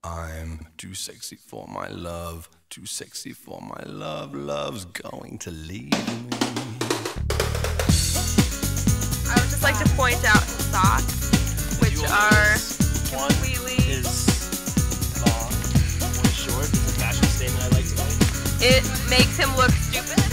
I'm too sexy for my love, too sexy for my love, love's going to leave me. I would just like to point out his socks, which are completely... One is long, one is short. It's a fashion statement I like to make. It makes him look stupid.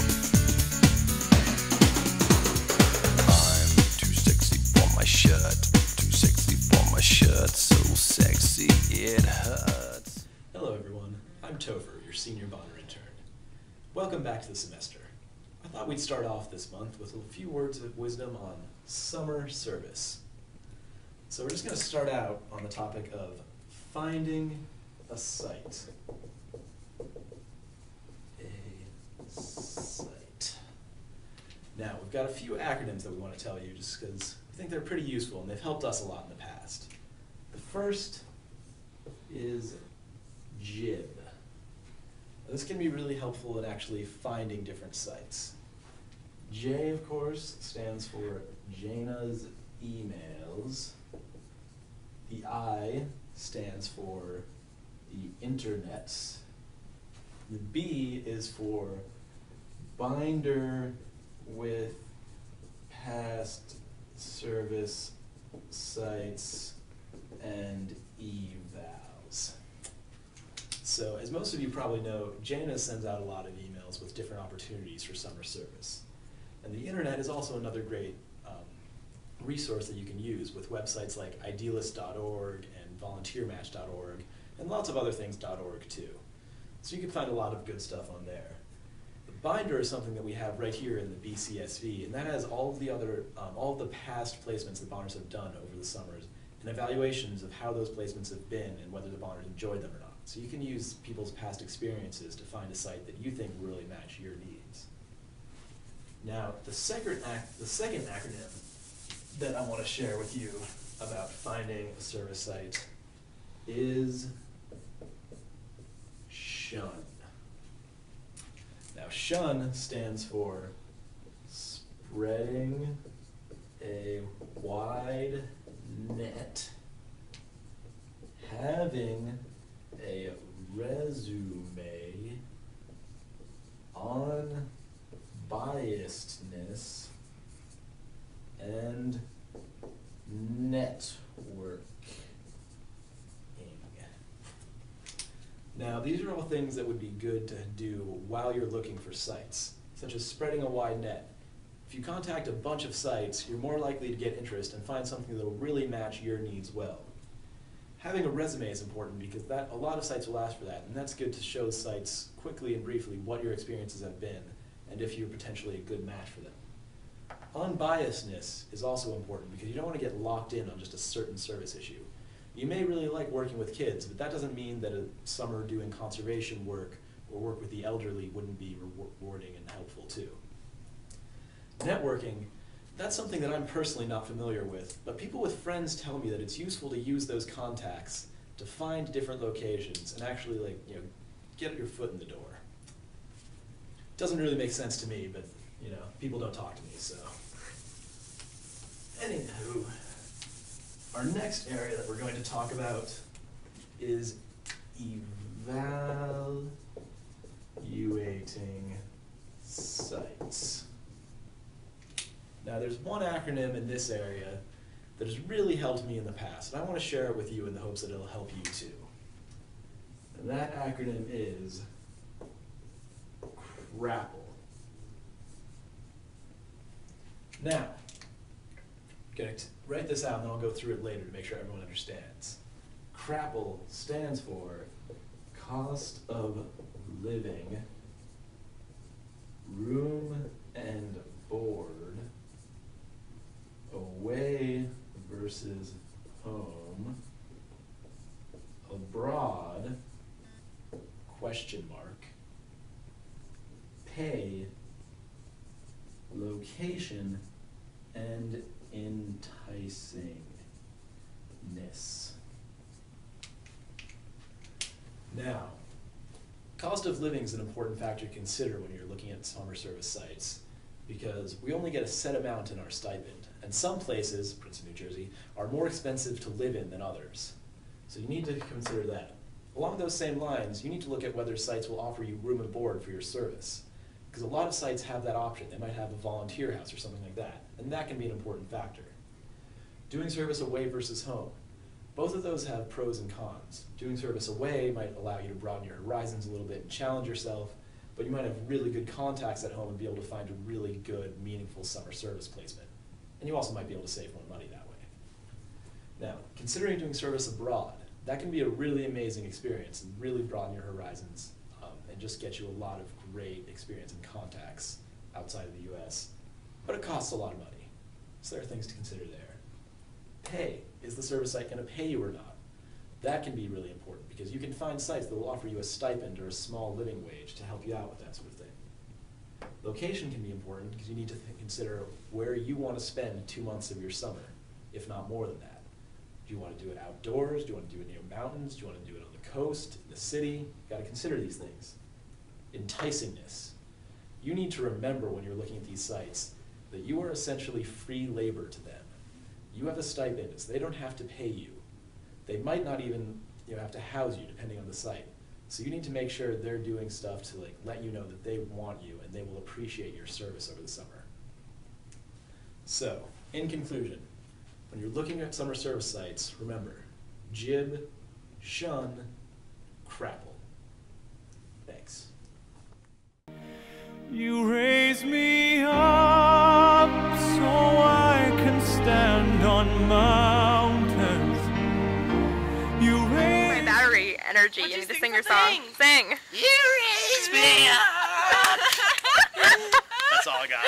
I'm too sexy for my shirt, too sexy for my shirt, so sexy it hurts. Hello everyone, I'm Topher, your senior Bonner intern. Welcome back to the semester. I thought we'd start off this month with a few words of wisdom on summer service. So we're just going to start out on the topic of finding a site. A site. Now, we've got a few acronyms that we want to tell you just because we think they're pretty useful and they've helped us a lot in the past. The first is JIB. This can be really helpful in actually finding different sites. J, of course, stands for Jana's emails. The I stands for the internets. The B is for binder with past service sites and evals. So, as most of you probably know, Jana sends out a lot of emails with different opportunities for summer service. And the internet is also another great resource that you can use with websites like idealist.org and volunteermatch.org and lots of other things.org too. So you can find a lot of good stuff on there. The binder is something that we have right here in the BCSV, and that has all of the other, all of the past placements that Bonners have done over the summers and evaluations of how those placements have been and whether the Bonners enjoyed them or not. So you can use people's past experiences to find a site that you think will really match your needs. Now, the second acronym that I want to share with you about finding a service site is SHUN. Now, SHUN stands for spreading a wide net, having a resume, unbiasedness, and networking. Now, these are all things that would be good to do while you're looking for sites, such as spreading a wide net. If you contact a bunch of sites, you're more likely to get interest and find something that will really match your needs well. Having a resume is important because a lot of sites will ask for that, and that's good to show sites quickly and briefly what your experiences have been and if you're potentially a good match for them. Unbiasedness is also important because you don't want to get locked in on just a certain service issue. You may really like working with kids, but that doesn't mean that a summer doing conservation work or work with the elderly wouldn't be rewarding and helpful too. Networking, that's something that I'm personally not familiar with, but people with friends tell me that it's useful to use those contacts to find different locations and actually get your foot in the door. Doesn't really make sense to me, but people don't talk to me, so. Anywho, our next area that we're going to talk about is evaluating sites. Now, there's one acronym in this area that has really helped me in the past, and I want to share it with you in the hopes that it'll help you too. And that acronym is CRAPPLE. Now, I'm going to write this out and then I'll go through it later to make sure everyone understands. CRAPPLE stands for cost of living, room and board, away versus home, abroad, question mark, pay, location, and enticingness. Now, cost of living is an important factor to consider when you're looking at summer service sites because we only get a set amount in our stipend, and some places, Princeton, New Jersey, are more expensive to live in than others. So you need to consider that. Along those same lines, you need to look at whether sites will offer you room and board for your service. Because a lot of sites have that option. They might have a volunteer house or something like that, and that can be an important factor. Doing service away versus home. Both of those have pros and cons. Doing service away might allow you to broaden your horizons a little bit and challenge yourself, but you might have really good contacts at home and be able to find a really good, meaningful summer service placement. And you also might be able to save more money that way. Now, considering doing service abroad, that can be a really amazing experience and really broaden your horizons and just get you a lot of great experience and contacts outside of the US. But it costs a lot of money, so there are things to consider there. Pay. Is the service site going to pay you or not? That can be really important because you can find sites that will offer you a stipend or a small living wage to help you out with that sort of thing. Location can be important because you need to consider where you want to spend 2 months of your summer, if not more than that. Do you want to do it outdoors? Do you want to do it near mountains? Do you want to do it on the coast, in the city? You've got to consider these things. Enticingness. You need to remember when you're looking at these sites that you are essentially free labor to them. You have a stipend, so they don't have to pay you. They might not even have to house you, depending on the site. So you need to make sure they're doing stuff to let you know that they want you and they will appreciate your service over the summer. So, in conclusion, when you're looking at summer service sites, remember, jib, shun, crapple. Thanks. You raise me up so I can stand on mountains. You raise My battery energy. You need to sing your song. Sing. You raise me up. That's all I got.